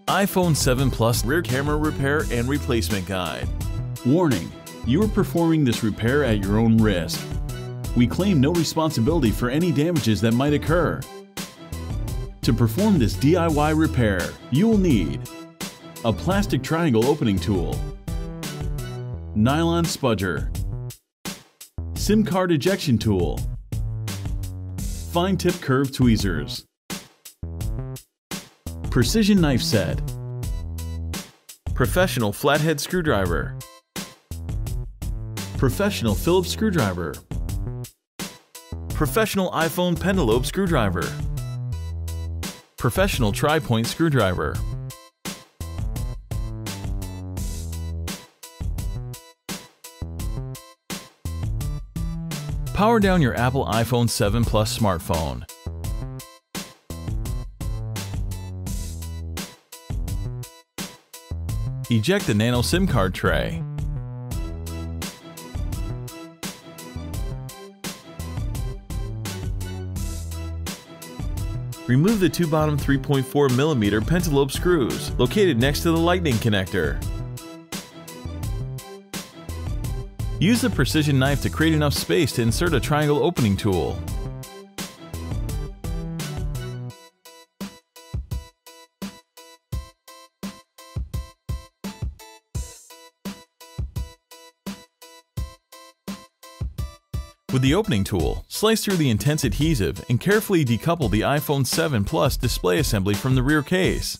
iPhone 7 Plus Rear Camera Repair and Replacement Guide. Warning: you are performing this repair at your own risk. We claim no responsibility for any damages that might occur. To perform this DIY repair, you will need a plastic triangle opening tool, nylon spudger, SIM card ejection tool, fine tip curved tweezers, precision knife set, Professional Flathead Screwdriver, professional Phillips screwdriver, Professional iPhone Pentalobe Screwdriver, Professional Tri-Point Screwdriver, Power down your Apple iPhone 7 Plus smartphone. Eject the nano SIM card tray. Remove the two bottom 3.4mm Pentalobe screws located next to the lightning connector. Use the precision knife to create enough space to insert a triangle opening tool. With the opening tool, slice through the intense adhesive and carefully decouple the iPhone 7 Plus display assembly from the rear case.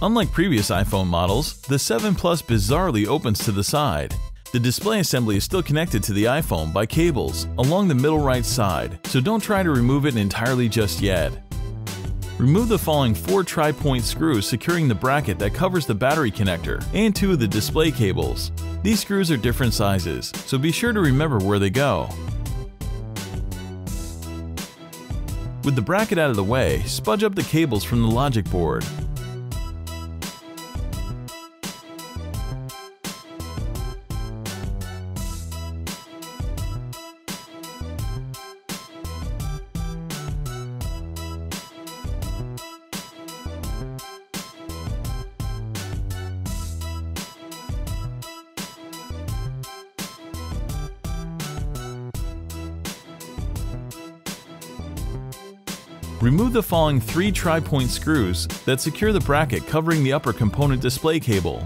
Unlike previous iPhone models, the 7 Plus bizarrely opens to the side. The display assembly is still connected to the iPhone by cables along the middle right side, so don't try to remove it entirely just yet. Remove the following 4 tri-point screws securing the bracket that covers the battery connector and 2 of the display cables. These screws are different sizes, so be sure to remember where they go. With the bracket out of the way, spudge up the cables from the logic board. Remove the following 3 tri-point screws that secure the bracket covering the upper component display cable.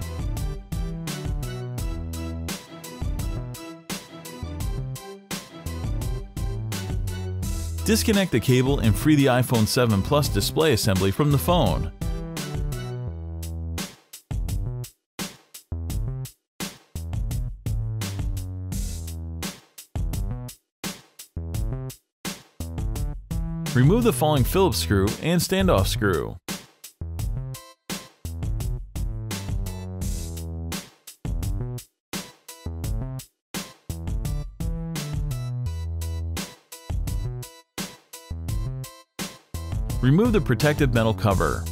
Disconnect the cable and free the iPhone 7 Plus display assembly from the phone. Remove the following Phillips screw and standoff screw. Remove the protective metal cover.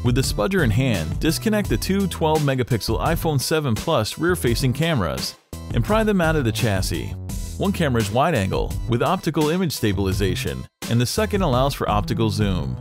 With the spudger in hand, disconnect the two 12-megapixel iPhone 7 Plus rear-facing cameras and pry them out of the chassis. One camera is wide-angle with optical image stabilization, and the second allows for optical zoom.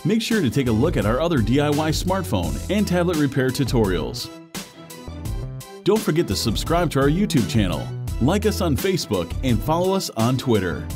Make sure to take a look at our other DIY smartphone and tablet repair tutorials. Don't forget to subscribe to our YouTube channel, like us on Facebook, and follow us on Twitter.